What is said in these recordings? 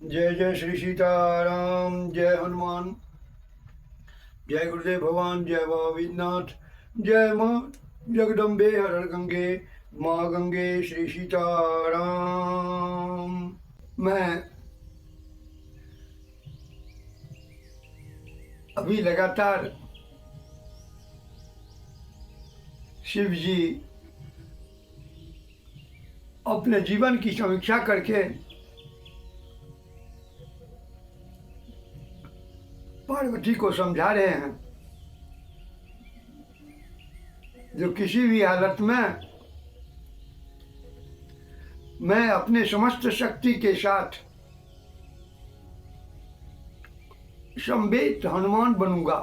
जय जय श्री सीताराम। जय हनुमान। जय गुरुदेव भगवान। जय बाबा विद्यनाथ। जय माँ जगदम्बे हर हर गंगे। माँ गंगे श्री सीताराम। मैं अभी लगातार शिव जी अपने जीवन की समीक्षा करके पार्वती को समझा रहे हैं जो किसी भी हालत में मैं अपने समस्त शक्ति के साथ संवेद हनुमान बनूंगा।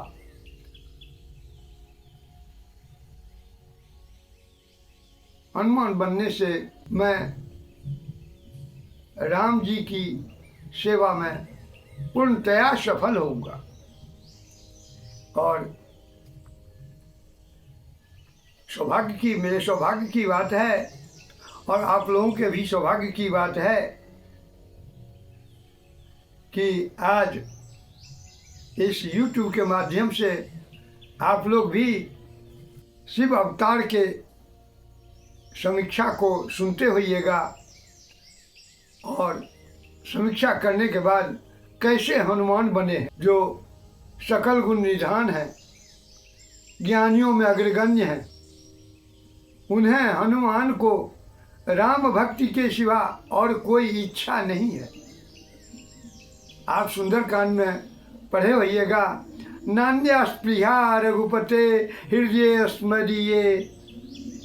हनुमान बनने से मैं राम जी की सेवा में पूर्णतया सफल होऊंगा और मेरे सौभाग्य की बात है और आप लोगों के भी सौभाग्य की बात है कि आज इस YouTube के माध्यम से आप लोग भी शिव अवतार के समीक्षा को सुनते होइएगा और समीक्षा करने के बाद कैसे हनुमान बने हैं, जो सकल गुण निधान है, ज्ञानियों में अग्रगण्य है। उन्हें हनुमान को राम भक्ति के सिवा और कोई इच्छा नहीं है। आप सुंदरकांड में पढ़े होइएगा, नान्यास्पृहा रघुपते हृदय स्मरीये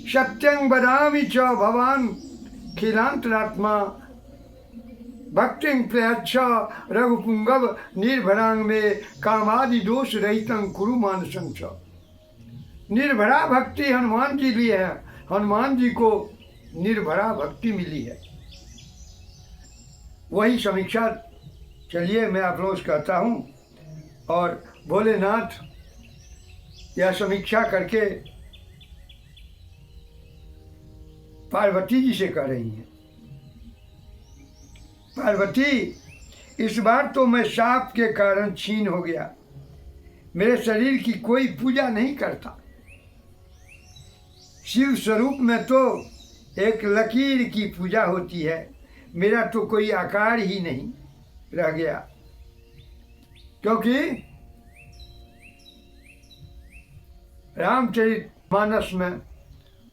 सत्यं वदामि च भवान खिलांतरात्मा भक्तिं प्रयच्छ रघुपुंगव निर्भरांग में कामादि दोष रहितं कुरु मानसं च। निर्भरा भक्ति हनुमान जी लिए है। हनुमान जी को निर्भरा भक्ति मिली है, वही समीक्षा चलिए मैं आप लोगों से कहता हूँ। और भोलेनाथ यह समीक्षा करके पार्वती जी से कह रही हैं, पार्वती इस बार तो मैं शाप के कारण छीन हो गया, मेरे शरीर की कोई पूजा नहीं करता। शिव स्वरूप में तो एक लकीर की पूजा होती है, मेरा तो कोई आकार ही नहीं रह गया, क्योंकि रामचरितमानस में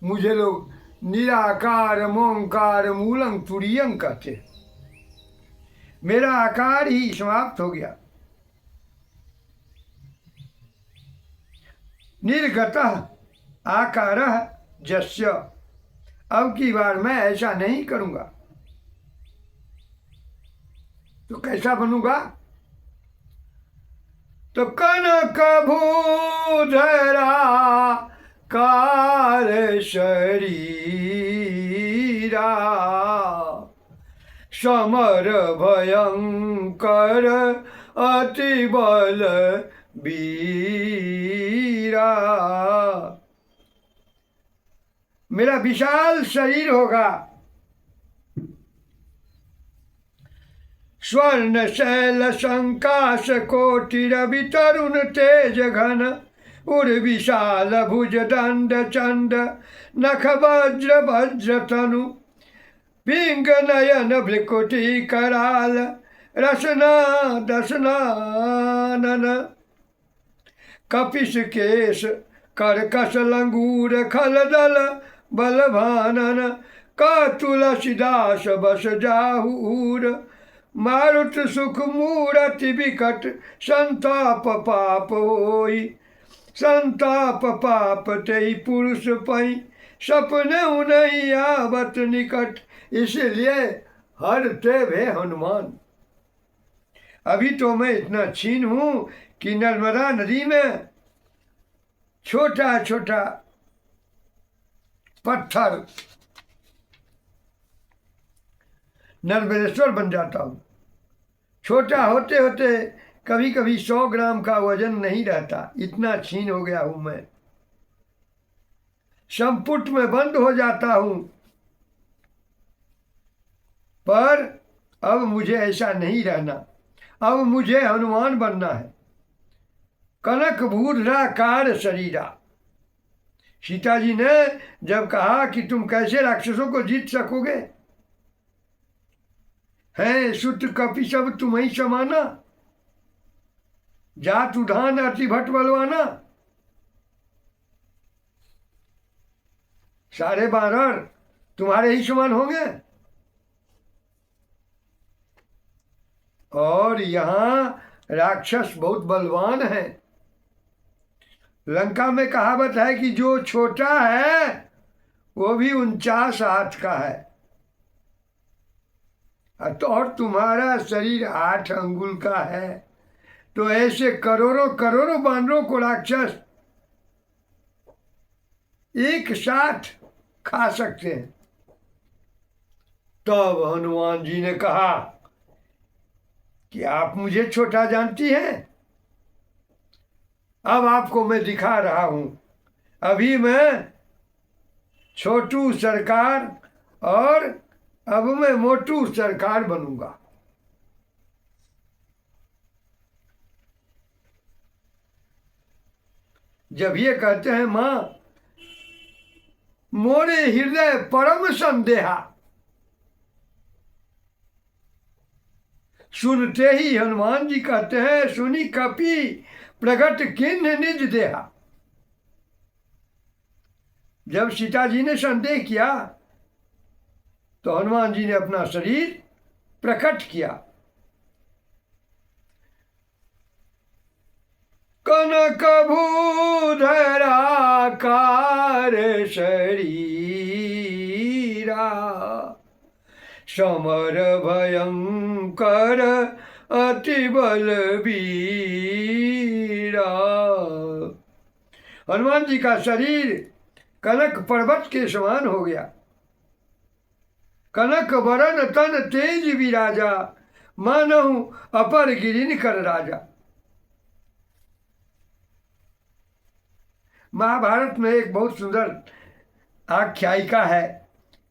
मुझे लोग निराकार मोंकार मूलं तुरीयं कहते हैं। मेरा आकार ही समाप्त हो गया। निर्गतः आकारः जस्य, अब की बार मैं ऐसा नहीं करूंगा। तो कैसा बनूंगा? तो कनक भूधरा कार शरीरा समर भयंकर अति बल वीरा। मेरा विशाल शरीर होगा, स्वर्ण शैल संकाश कोटि रवि तरुण तेज घन उर विशाल भुज दंड चंड नख वज्र वज्र तनु पिंग नयन भ्रिकुटी कराल रसना दसनानन कपिश केश करकश लंगूर खलदल बलभानन का तुलसीदास बस जाहूर मारुत सुख मूरति विकट संताप पाप होई संताप पाप तेई पुरुष पई सपने नहीं आवत निकट। इसलिए हरते वे हनुमान। अभी तो मैं इतना छीन हूं कि नर्मदा नदी में छोटा छोटा पत्थर नर्मदेश्वर बन जाता हूं। छोटा होते होते कभी कभी 100 ग्राम का वजन नहीं रहता, इतना छीन हो गया हूं मैं। संपुट में बंद हो जाता हूं, पर अब मुझे ऐसा नहीं रहना, अब मुझे हनुमान बनना है। कनक भूधराकार शरीरा। सीता जी ने जब कहा कि तुम कैसे राक्षसों को जीत सकोगे, हैं सुत कपि सब तुम्हें समाना, जात उधान अति भट्ट बलवाना। सारे बानर तुम्हारे ही समान होंगे। और यहाँ राक्षस बहुत बलवान है। लंका में कहावत है कि जो छोटा है वो भी 49 हाथ का है, तो और तुम्हारा शरीर 8 अंगुल का है। तो ऐसे करोड़ों करोड़ों बानरों को राक्षस एक साथ खा सकते हैं। तब हनुमान जी ने कहा कि आप मुझे छोटा जानती हैं, अब आपको मैं दिखा रहा हूं। अभी मैं छोटू सरकार और अब मैं मोटू सरकार बनूंगा। जब ये कहते हैं मां मोरे हृदय परम संदेहा, सुनते ही हनुमान जी कहते हैं सुनी कपि प्रगट किन्ह निज देहा। जब सीता जी ने संदेह किया तो हनुमान जी ने अपना शरीर प्रकट किया। कनक भूधराकार शरीरा, समर भयंकर अति बलबीरा। हनुमान जी का शरीर कनक पर्वत के समान हो गया। कनक वरन तन तेज विराजा, मानहु अपर गिरिन कर राजा। महाभारत में एक बहुत सुंदर आख्यायिका है।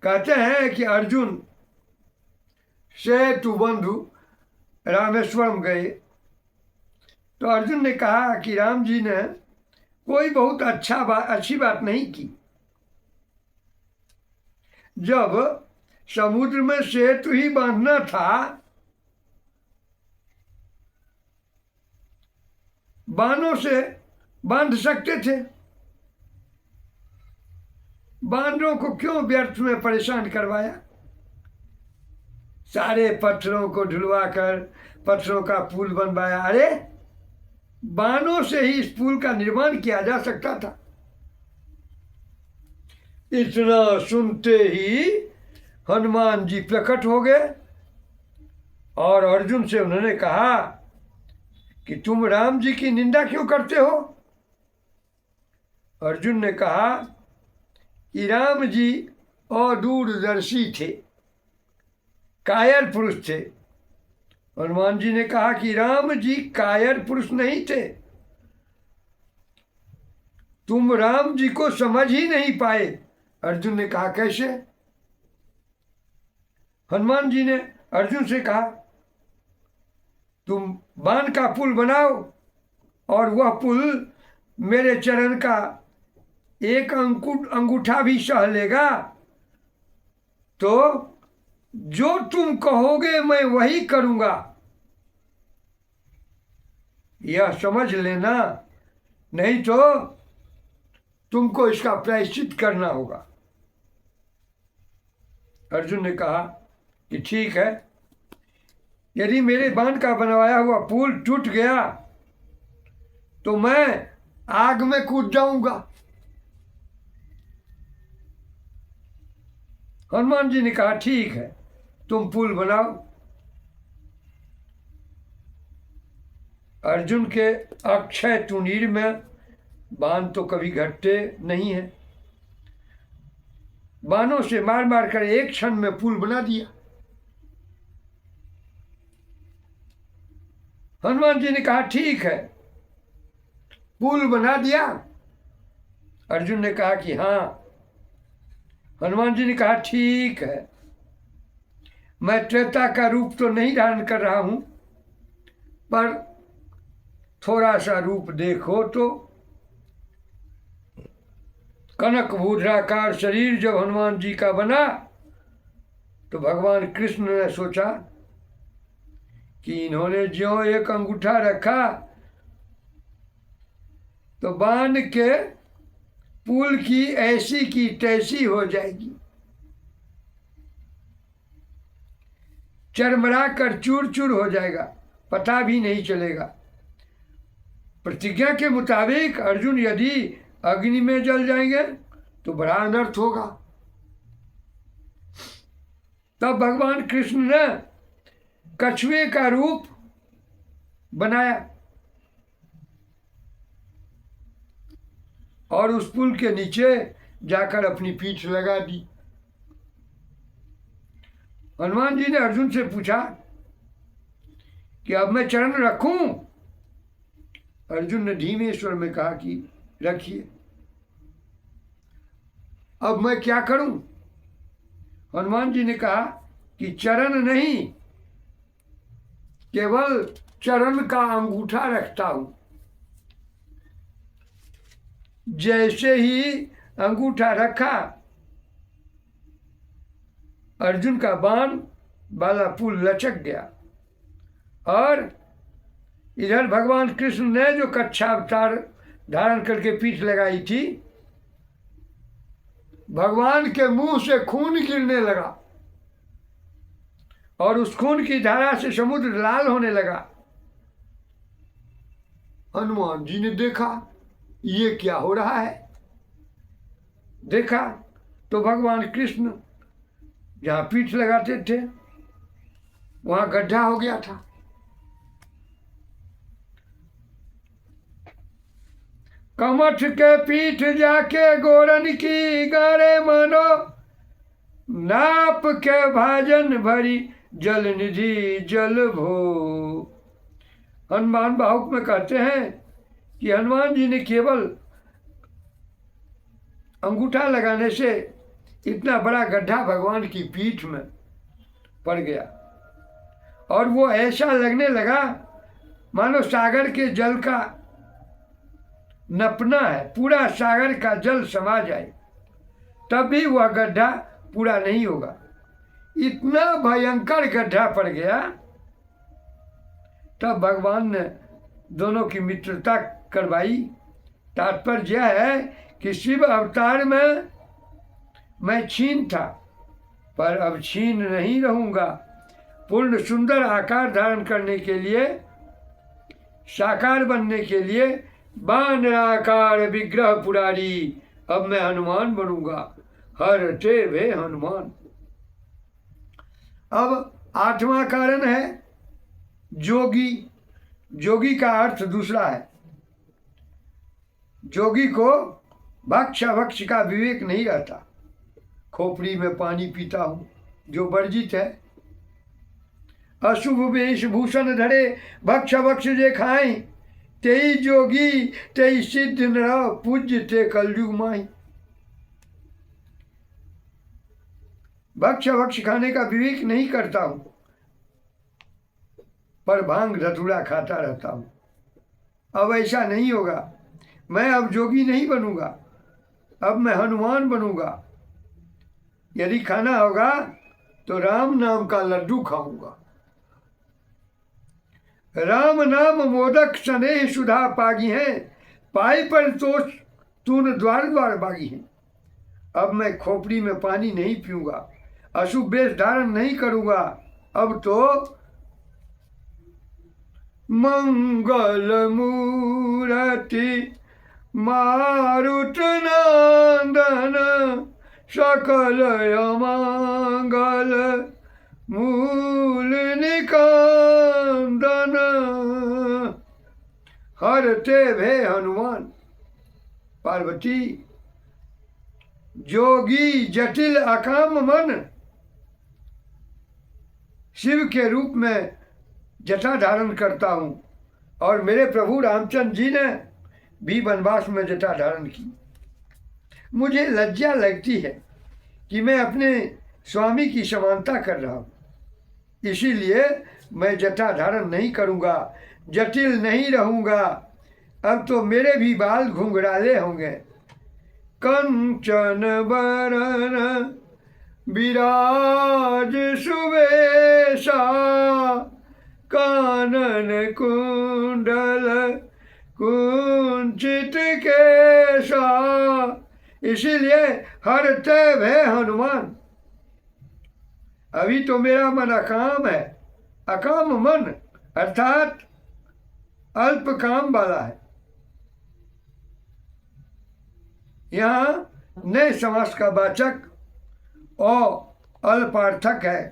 कहते हैं कि अर्जुन सेतु बंधु रामेश्वरम गए तो अर्जुन ने कहा कि राम जी ने कोई बहुत अच्छी बात नहीं की। जब समुद्र में सेतु ही बांधना था, बाणों से बांध सकते थे, बानरों को क्यों व्यर्थ में परेशान करवाया। सारे पत्थरों को ढुलवा कर पत्थरों का पुल बनवाया। अरे बाणों से ही इस पुल का निर्माण किया जा सकता था। इतना सुनते ही हनुमान जी प्रकट हो गए और अर्जुन से उन्होंने कहा कि तुम राम जी की निंदा क्यों करते हो। अर्जुन ने कहा कि राम जी अदूरदर्शी थे, कायर पुरुष थे। हनुमान जी ने कहा कि राम जी कायर पुरुष नहीं थे, तुम राम जी को समझ ही नहीं पाए। अर्जुन ने कहा कैसे। हनुमान जी ने अर्जुन से कहा तुम बाण का पुल बनाओ और वह पुल मेरे चरण का एक अंगूठा भी सह लेगा, तो जो तुम कहोगे मैं वही करूंगा, यह समझ लेना, नहीं तो तुमको इसका प्रायश्चित करना होगा। अर्जुन ने कहा कि ठीक है, यदि मेरे बाण का बनवाया हुआ पुल टूट गया तो मैं आग में कूद जाऊंगा। हनुमान जी ने कहा ठीक है, तुम पुल बनाओ। अर्जुन के अक्षय तुनीर में बाण तो कभी घटते नहीं है। बाणों से मार मार कर एक क्षण में पुल बना दिया। हनुमान जी ने कहा ठीक है, पुल बना दिया। अर्जुन ने कहा कि हाँ। हनुमान जी ने कहा ठीक है, मैं त्रेता का रूप तो नहीं धारण कर रहा हूं, पर थोड़ा सा रूप देखो तो। कनक भूधराकार शरीर जब हनुमान जी का बना तो भगवान कृष्ण ने सोचा कि इन्होंने ज्यों एक अंगूठा रखा तो बांध के पुल की ऐसी की तैसी हो जाएगी, चरमरा कर चूर चूर हो जाएगा, पता भी नहीं चलेगा। प्रतिज्ञा के मुताबिक अर्जुन यदि अग्नि में जल जाएंगे तो बड़ा अनर्थ होगा। तब भगवान कृष्ण ने कछुए का रूप बनाया और उस पुल के नीचे जाकर अपनी पीठ लगा दी। हनुमान जी ने अर्जुन से पूछा कि अब मैं चरण रखूं? अर्जुन ने धीमे स्वर में कहा कि रखिए। अब मैं क्या करूं? हनुमान जी ने कहा कि चरण नहीं, केवल चरण का अंगूठा रखता हूं। जैसे ही अंगूठा रखा, अर्जुन का बाण वाला पुल लचक गया और इधर भगवान कृष्ण ने जो कच्छा अवतार धारण करके पीठ लगाई थी, भगवान के मुंह से खून गिरने लगा और उस खून की धारा से समुद्र लाल होने लगा। हनुमान जी ने देखा ये क्या हो रहा है। देखा तो भगवान कृष्ण जहां पीठ लगाते थे वहां गड्ढा हो गया था। कमठ के पीठ जाके गोरन की गारे मानो, नाप के भाजन भरी जल निधि जल भो। हनुमान बाहुक में कहते हैं कि हनुमान जी ने केवल अंगूठा लगाने से इतना बड़ा गड्ढा भगवान की पीठ में पड़ गया और वो ऐसा लगने लगा मानो सागर के जल का नपना है, पूरा सागर का जल समा जाए तब भी वह गड्ढा पूरा नहीं होगा। इतना भयंकर गड्ढा पड़ गया। तब भगवान ने दोनों की मित्रता करवाई। तात्पर्य यह है कि शिव अवतार में मैं छीन था, पर अब छीन नहीं रहूंगा। पूर्ण सुंदर आकार धारण करने के लिए, साकार बनने के लिए बानराकार विग्रह पुरारी अब मैं हनुमान बनूंगा। हर ते वे हनुमान। अब आठवां कारण है जोगी। जोगी का अर्थ दूसरा है। जोगी को भक्ष अभक्ष का विवेक नहीं रहता। खोपड़ी में पानी पीता हूं जो वर्जित है। अशुभ वेशभूषण धरे भक्ष भक्ष जे खाए, तेई जोगी तेई सिद्ध नर पूज्य ते कलयुग माही। भक्ष भक्ष खाने का विवेक नहीं करता हूं, पर भांग धतूरा खाता रहता हूं। अब ऐसा नहीं होगा। मैं अब जोगी नहीं बनूंगा, अब मैं हनुमान बनूंगा। यदि खाना होगा तो राम नाम का लड्डू खाऊंगा। राम नाम मोदक स्नेह सुधा पागी है, पाई पर तो तून द्वार द्वार बागी है। अब मैं खोपड़ी में पानी नहीं पीऊंगा, अशुभ वेश धारण नहीं करूंगा। अब तो मंगल मूर्ति मारुत नंदन, सकल अमंगल मूल निकंदन। हरते भे हनुमान। पार्वती, जोगी जटिल अकाम मन शिव के रूप में जटा धारण करता हूं और मेरे प्रभु रामचंद्र जी ने भी वनवास में जटा धारण की। मुझे लज्जा लगती है कि मैं अपने स्वामी की समानता कर रहा हूं। इसीलिए मैं जटा धारण नहीं करूँगा, जटिल नहीं रहूँगा। अब तो मेरे भी बाल घुंघराले होंगे। कंचन बरन विराज सुवेशा, कानन कुंडल कुंचित केशा। इसीलिए हरते भय हनुमान। अभी तो मेरा मन अकाम है। अकाम मन अर्थात अल्प काम वाला है। यहाँ नए समास का वाचक और अल्पार्थक है,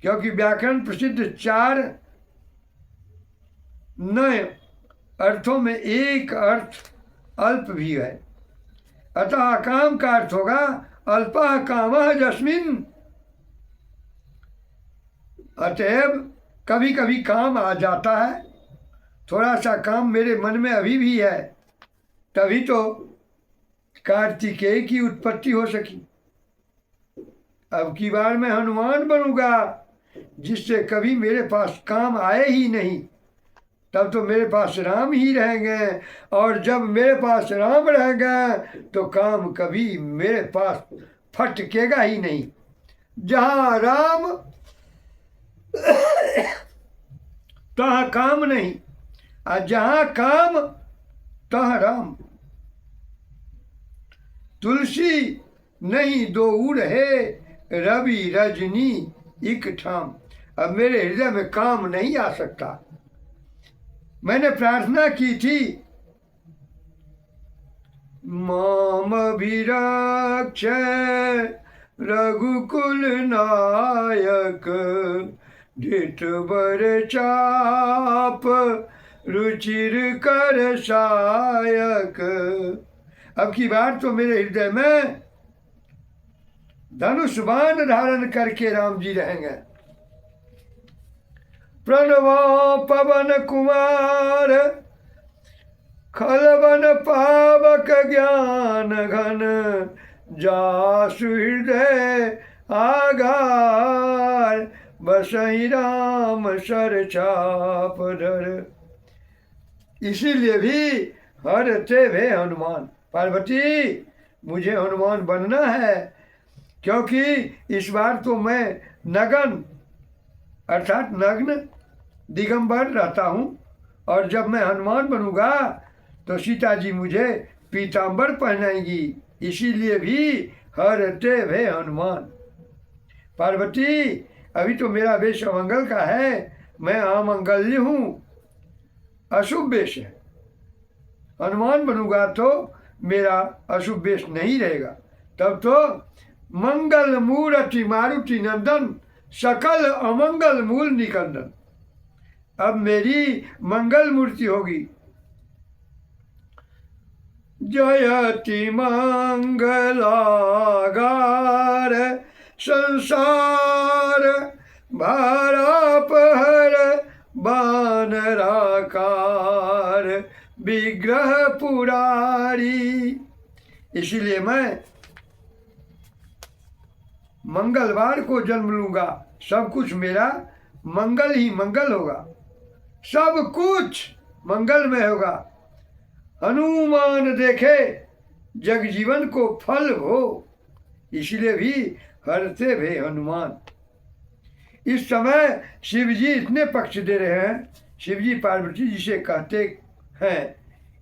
क्योंकि व्याकरण प्रसिद्ध 4 नए अर्थों में एक अर्थ अल्प भी है। अतः अकाम का अर्थ होगा अल्पः कामः जस्मिन। अतएव कभी कभी काम आ जाता है, थोड़ा सा काम मेरे मन में अभी भी है, तभी तो कार्तिकेय की उत्पत्ति हो सकी। अब की बार मैं हनुमान बनूंगा, जिससे कभी मेरे पास काम आए ही नहीं। तब तो मेरे पास राम ही रहेंगे, और जब मेरे पास राम रहेंगे तो काम कभी मेरे पास फटकेगा ही नहीं। जहाँ राम तहाँ काम नहीं, और जहाँ काम तहाँ राम। तुलसी नहीं दो रहे, रवि रजनी एक ठाम। अब मेरे हृदय में काम नहीं आ सकता। मैंने प्रार्थना की थी, माम विरक्ष रघुकुल नायक, धित बर चाप रुचिर कर सायक। अब की बार तो मेरे हृदय में धनुष बाण धारण करके राम जी रहेंगे। प्रणवो पवन कुमार, खलवन पावक ज्ञान घन, जासु हृदय आगार, बसहि राम सर चाप धर। इसीलिए भी हरते वे हनुमान। पार्वती, मुझे हनुमान बनना है, क्योंकि इस बार तो मैं नगन अर्थात नग्न दिगंबर रहता हूँ, और जब मैं हनुमान बनूंगा तो सीता जी मुझे पीतांबर पहनाएंगी। इसीलिए भी हरते वे हनुमान। पार्वती, अभी तो मेरा वेश अमंगल का है, मैं अमंगल्य हूँ, अशुभ वेश है। हनुमान बनूंगा तो मेरा अशुभ वेश नहीं रहेगा। तब तो मंगल मूर्ति मारुति नंदन, सकल अमंगल मूल निकंदन। अब मेरी मंगल मूर्ति होगी। जयति मंगलागार, संसार भारापहर, बानराकार विग्रह पुरारी। इसीलिए मैं मंगलवार को जन्म लूंगा। सब कुछ मेरा मंगल ही मंगल होगा, सब कुछ मंगलमय होगा। हनुमान देखे जग जीवन को फल हो, इसलिए भी हरते भे हनुमान। इस समय शिव जी इतने पक्ष दे रहे हैं। शिव जी पार्वती जी से कहते हैं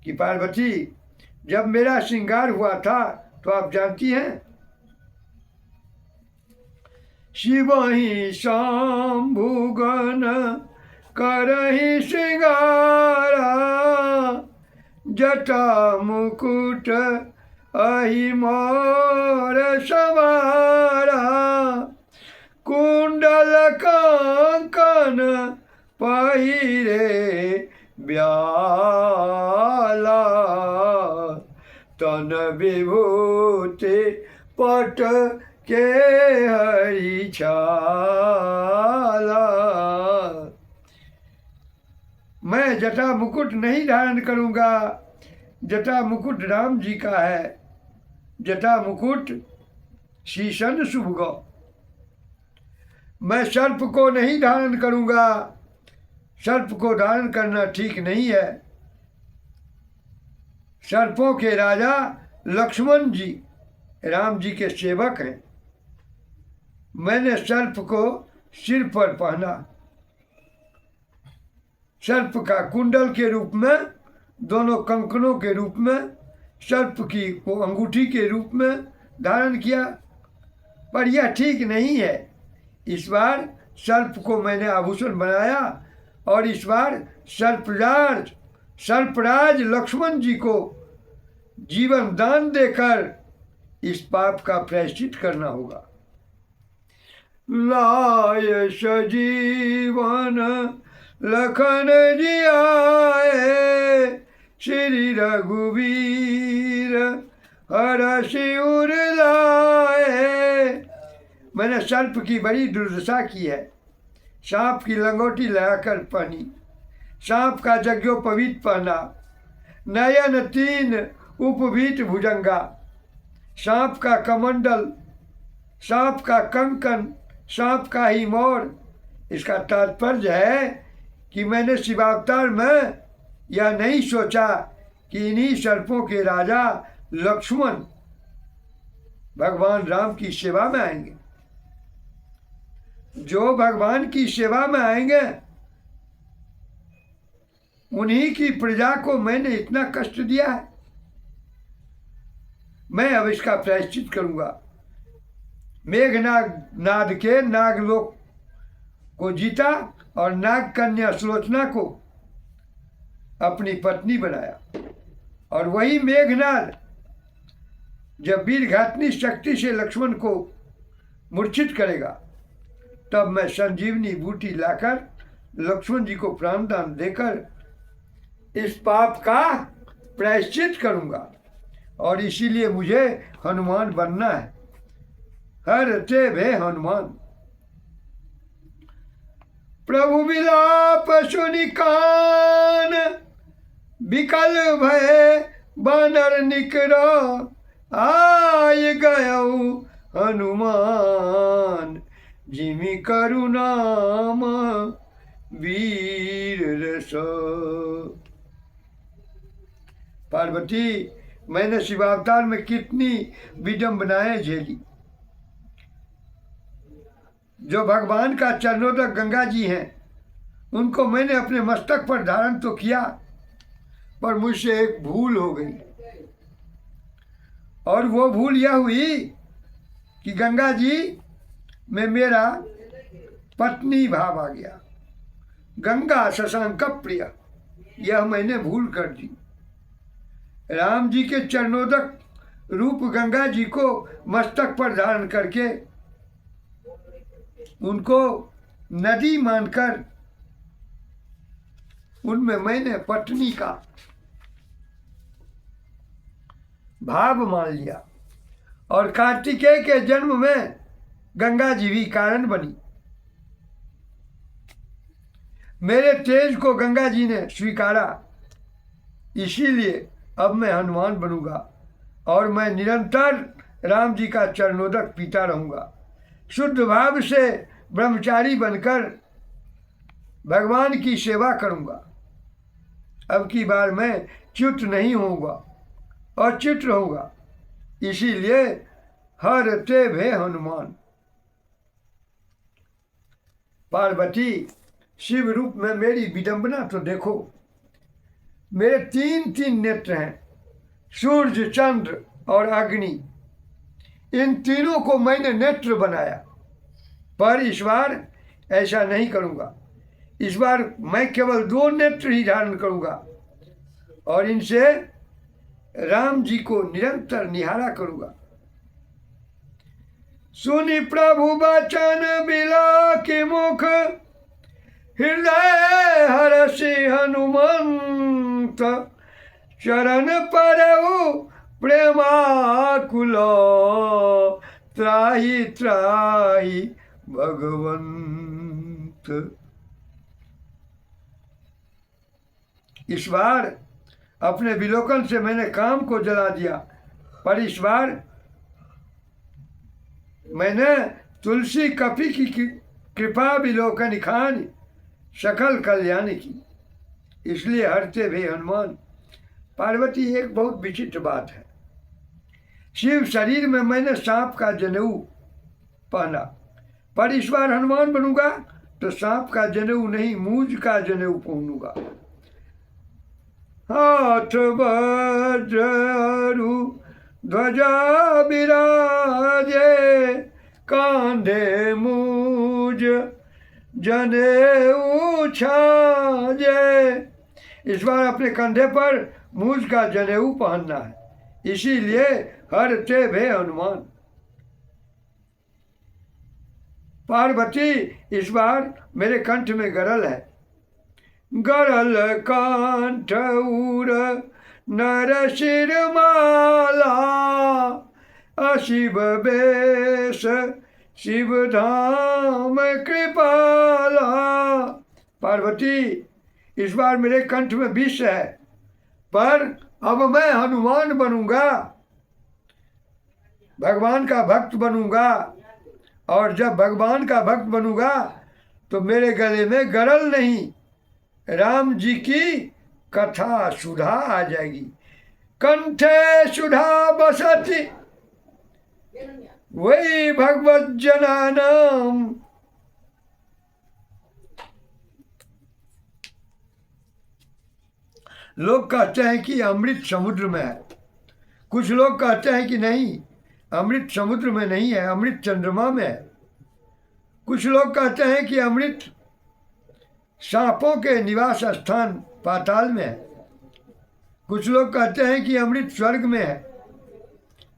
कि पार्वती, जब मेरा श्रृंगार हुआ था तो आप जानती हैं, शिव ही शंभुगन करहि श्रृंगारा, जटा मुकुट अहि मोर सवारा, कुंडल कंकन पहिरे ब्याला, तन विभूति पट के हरि छाला। मैं जटा मुकुट नहीं धारण करूंगा। जटा मुकुट राम जी का है। जटा मुकुट शीशन शुभ गौ। मैं सर्प को नहीं धारण करूंगा। सर्प को धारण करना ठीक नहीं है। सर्पों के राजा लक्ष्मण जी राम जी के सेवक हैं। मैंने सर्प को सिर पर पहना, सर्प का कुंडल के रूप में, दोनों कंकणों के रूप में, सर्प की को अंगूठी के रूप में धारण किया, पर यह ठीक नहीं है। इस बार सर्प को मैंने आभूषण बनाया और इस बार सर्पराज लक्ष्मण जी को जीवन दान देकर इस पाप का प्रायश्चित करना होगा। लाय सजीवन लखन जी आए, श्री रघुवीर हरषि उर लाए। मैंने सर्प की बड़ी दुर्दशा की है। सांप की लंगोटी लगाकर पहनी, सांप का जग्योपवीत पहना, नयन 3 उपवीत भुजंगा, सांप का कमंडल, सांप का कंकन, सांप का ही मोर। इसका तात्पर्य है कि मैंने शिवावतार में यह नहीं सोचा कि इन्हीं सर्पों के राजा लक्ष्मण भगवान राम की सेवा में आएंगे। जो भगवान की सेवा में आएंगे उन्हीं की प्रजा को मैंने इतना कष्ट दिया है। मैं अब इसका प्रायश्चित करूंगा। मेघनाद के नागलोक को जीता और नाग कन्या सुलोचना को अपनी पत्नी बनाया, और वही मेघनाद जब वीरघातनी शक्ति से लक्ष्मण को मूर्छित करेगा तब मैं संजीवनी बूटी लाकर लक्ष्मण जी को प्राणदान देकर इस पाप का प्रायश्चित करूंगा। और इसीलिए मुझे हनुमान बनना है। हर ते भे हनुमान। प्रभु विलाप सुनि कान, विकल भय बानर निकरा, आय गयऊ हनुमान, जिमि करुणाम वीर रस। पार्वती, मैंने शिवावतार में कितनी विडंबनाएं झेली। जो भगवान का चरणोदक गंगा जी हैं उनको मैंने अपने मस्तक पर धारण तो किया, पर मुझसे एक भूल हो गई। और वो भूल यह हुई कि गंगा जी में मेरा पत्नी भाव आ गया। गंगा शशांक प्रिय, यह मैंने भूल कर दी। राम जी के चरणोदक रूप गंगा जी को मस्तक पर धारण करके उनको नदी मानकर उनमें मैंने पत्नी का भाव मान लिया। और कार्तिकेय के जन्म में गंगा जी भी कारण बनी। मेरे तेज को गंगा जी ने स्वीकारा, इसीलिए अब मैं हनुमान बनूंगा और मैं निरंतर राम जी का चरणोदक पीता रहूंगा। शुद्ध भाव से ब्रह्मचारी बनकर भगवान की सेवा करूंगा। अब की बार मैं च्युत नहीं होऊंगा और चित रहूंगा। इसीलिए हर ते भे हनुमान। पार्वती, शिव रूप में मेरी विडंबना तो देखो। मेरे 3 नेत्र हैं, सूर्य, चंद्र और अग्नि। इन तीनों को मैंने नेत्र बनाया, पर इस बार ऐसा नहीं करूंगा। इस बार मैं केवल 2 नेत्र ही धारण करूंगा और इनसे राम जी को निरंतर निहारा करूंगा। सुनि प्रभु बचन बिला के मुख, हृदय हरषि हनुमंत, चरण परऊ प्रेमाकुल, त्राहि त्राहि भगवंत। इस बार अपने विलोकन से मैंने काम को जला दिया, पर इस बार मैंने तुलसी कपि की कृपा विलोकन खान सकल कल्याण की, इसलिए हरते भे हनुमान। पार्वती एक बहुत विचित्र बात है, शिव शरीर में मैंने सांप का जनेऊ पहना, पर इस बार हनुमान बनूंगा तो सांप का जनेऊ नहीं, मूज का जनेऊ पहनूंगा। हाथ वज्रु ध्वजा विराजे, कांधे मूज जनेऊ छाजे। इस बार अपने कंधे पर मूज का जनेऊ पहनना है, इसीलिए हरते भे हनुमान। पार्वती इस बार मेरे कंठ में गरल है, गरल कंठ उर नर शिर माला, अशिव बेश शिव धाम कृपाला। पार्वती इस बार मेरे कंठ में विष है, पर अब मैं हनुमान बनूंगा, भगवान का भक्त बनूंगा, और जब भगवान का भक्त बनूंगा तो मेरे गले में गरल नहीं, राम जी की कथा सुधा आ जाएगी। कंठे सुधा बसती वही भगवत जना नाम। लोग कहते हैं कि अमृत समुद्र में है, कुछ लोग कहते हैं कि नहीं, अमृत समुद्र में नहीं है, अमृत चंद्रमा में है। कुछ लोग कहते हैं कि अमृत सांपों के निवास स्थान पाताल में है। कुछ लोग कहते हैं कि अमृत स्वर्ग में है।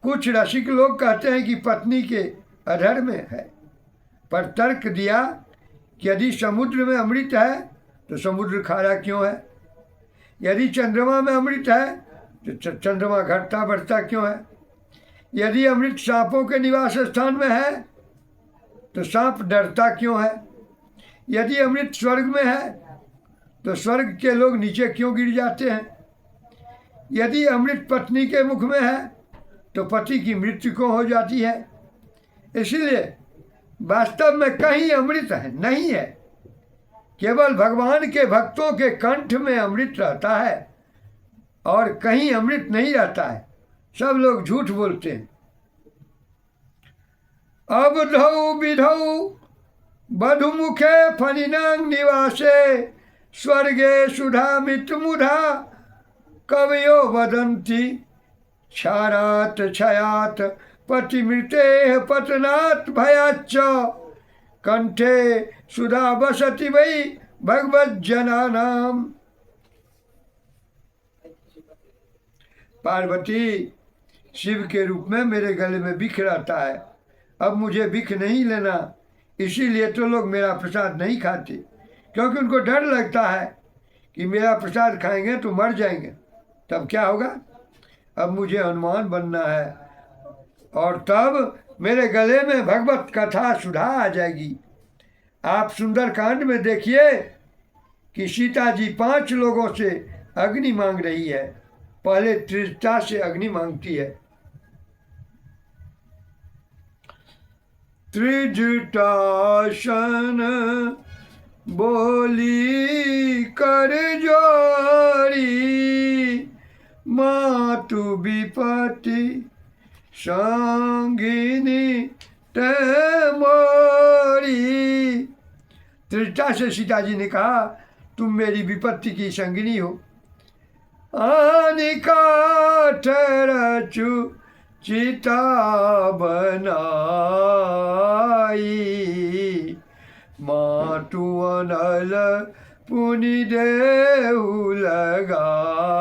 कुछ रसिक लोग कहते हैं कि पत्नी के अधर में है। पर तर्क दिया कि यदि समुद्र में अमृत है तो समुद्र खारा क्यों है, यदि चंद्रमा में अमृत है तो चंद्रमा घटता बढ़ता क्यों है, यदि अमृत सांपों के निवास स्थान में है तो सांप डरता क्यों है, यदि अमृत स्वर्ग में है तो स्वर्ग के लोग नीचे क्यों गिर जाते हैं, यदि अमृत पत्नी के मुख में है तो पति की मृत्यु क्यों हो जाती है। इसलिए वास्तव में कहीं अमृत है नहीं है, केवल भगवान के भक्तों के कंठ में अमृत रहता है और कहीं अमृत नहीं रहता है। सब लोग झूठ बोलते हैं। अब धौ विधौ बधुमुखे फनिनांग निवासे, स्वर्गे सुधा मितमुधा कवयो वदन्ति, क्षारात क्षयात पतिमृते पतनात् भयाच्च, कंठे सुधा बसति वै भगवत जनानाम। पार्वती शिव के रूप में मेरे गले में बिख रहता है, अब मुझे बिख नहीं लेना, इसीलिए तो लोग मेरा प्रसाद नहीं खाते, क्योंकि उनको डर लगता है कि मेरा प्रसाद खाएंगे तो मर जाएंगे, तब क्या होगा। अब मुझे हनुमान बनना है और तब मेरे गले में भगवत कथा सुधा आ जाएगी। आप सुंदरकांड में देखिए कि सीता जी 5 लोगों से अग्नि मांग रही है, पहले त्रिजटा से अग्नि मांगती है। त्रिजटासन बोली कर जोरी, मातु विपत्ति संगिनी मोरी। त्रिजटा से सीता जी ने कहा तुम मेरी विपत्ति की संगिनी हो। आनिकाठ रचु चिता बनाई, मातु अनल पुनि देहु लगाई।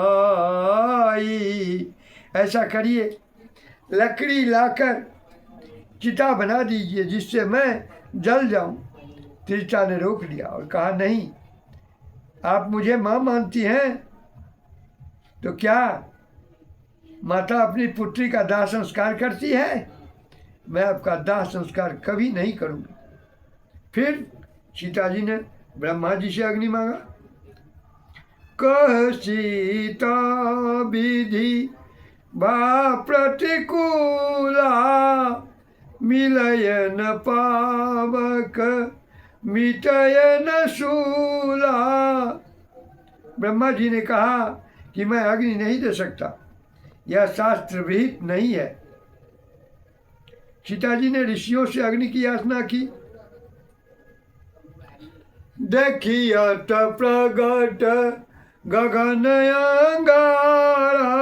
ऐसा करिए, लकड़ी लाकर चिता बना दीजिए जिससे मैं जल जाऊं। त्रिजटा ने रोक लिया और कहा नहीं, आप मुझे माँ मानती हैं तो क्या माता अपनी पुत्री का दाह संस्कार करती है, मैं आपका दाह संस्कार कभी नहीं करूँगी। फिर सीता जी ने ब्रह्मा जी से अग्नि मांगा। कह सीता विधि बा प्रतिकूला, मिलय न पावक मिटय न शूला। ब्रह्मा जी ने कहा कि मैं अग्नि नहीं दे सकता, यह शास्त्र विहित नहीं है। सीता जी ने ऋषियों से अग्नि की याचना की। देखियत प्रगट गगन अंगारा,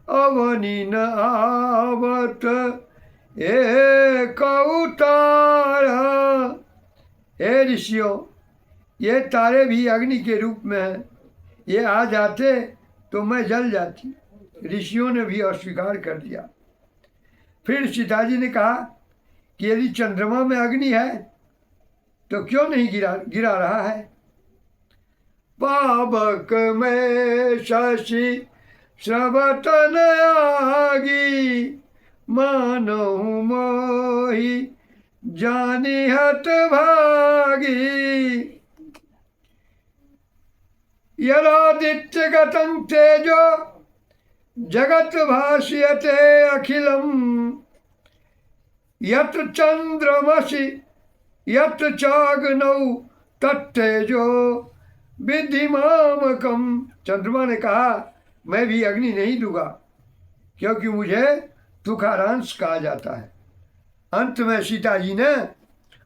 अवनि न आवत एक उतारा। हे ऋषियों, ये तारे भी अग्नि के रूप में हैं, ये आ जाते तो मैं जल जाती। ऋषियों ने भी अस्वीकार कर दिया। फिर सीता जी ने कहा कि यदि चंद्रमा में अग्नि है तो क्यों नहीं गिरा रहा है। पावक में शशि श्रवतन आगी, मानो मोहि जानी हत भागी। यदादित्य गतं तेजो जगत भाष्यते अखिलम, यत्र चंद्रमसि यत्र चाग्नौ तत्तेजो विद्धि मामकम। चंद्रमा ने कहा मैं भी अग्नि नहीं दूंगा, क्योंकि मुझे तुखारांश कहा जाता है। अंत में सीता जी ने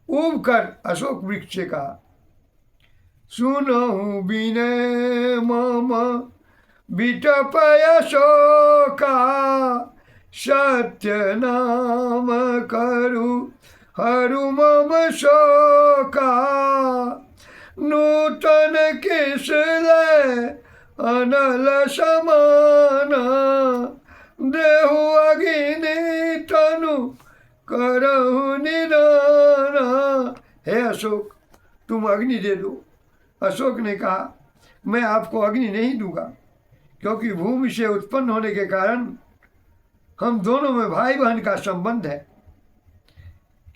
ऊब कर अशोक वृक्ष से कहा, सुनहु बिने मम विटपय शोका, सत्य नाम करु हरु मम शोका। नूतन किसले अनल समाना, देहु अग्नि तनु करहु निदाना। हे अशोक, तुम अग्नि दे दो। अशोक ने कहा मैं आपको अग्नि नहीं दूंगा, क्योंकि भूमि से उत्पन्न होने के कारण हम दोनों में भाई बहन का संबंध है।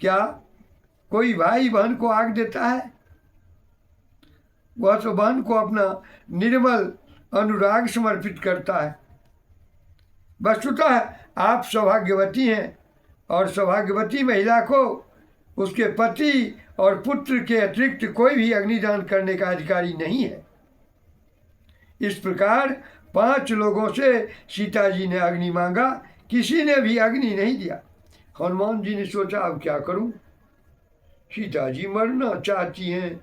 क्या कोई भाई बहन को आग देता है? वह तो बहन को अपना निर्मल अनुराग समर्पित करता है। वस्तुतः आप सौभाग्यवती हैं, और सौभाग्यवती महिला को उसके पति और पुत्र के अतिरिक्त कोई भी अग्निदान करने का अधिकारी नहीं है। इस प्रकार 5 लोगों से सीता जी ने अग्नि मांगा, किसी ने भी अग्नि नहीं दिया। हनुमान जी ने सोचा अब क्या करूं, सीता जी मरना चाहती हैं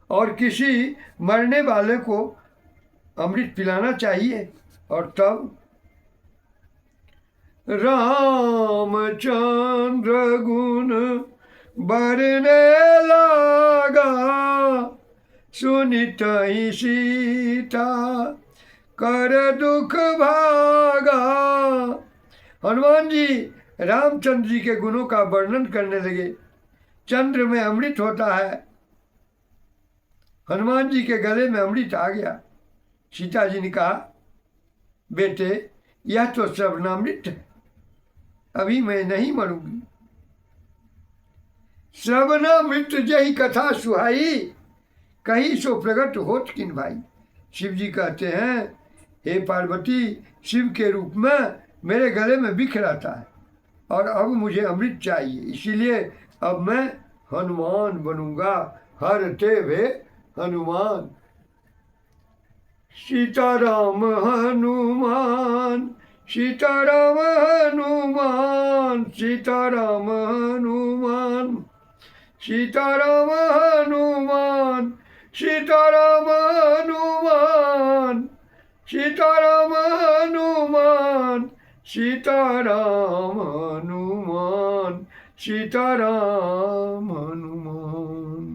और किसी मरने वाले को अमृत पिलाना चाहिए। और तब रामचंद्र गुण बरने लागा, सुनित ही सीता कर दुख भागा। हनुमान जी रामचंद्र जी के गुणों का वर्णन करने लगे। चंद्र में अमृत होता है, हनुमान जी के गले में अमृत आ गया। सीता जी ने कहा बेटे यह तो श्रवणामृत है, अभी मैं नहीं मरूंगी। श्रवणामृत जही कथा सुहाई, कहीं सो प्रकट होत किन भाई। शिव जी कहते हैं हे पार्वती, शिव के रूप में मेरे गले में विष रहता है और अब मुझे अमृत चाहिए, इसीलिए अब मैं हनुमान बनूंगा। हर ते वे हनुमान। सीताराम हनुमान, सीताराम हनुमान, सीताराम हनुमान, सीताराम हनुमान, सीताराम हनुमान, सीताराम हनुमान, सीताराम हनुमान, सीताराम हनुमान।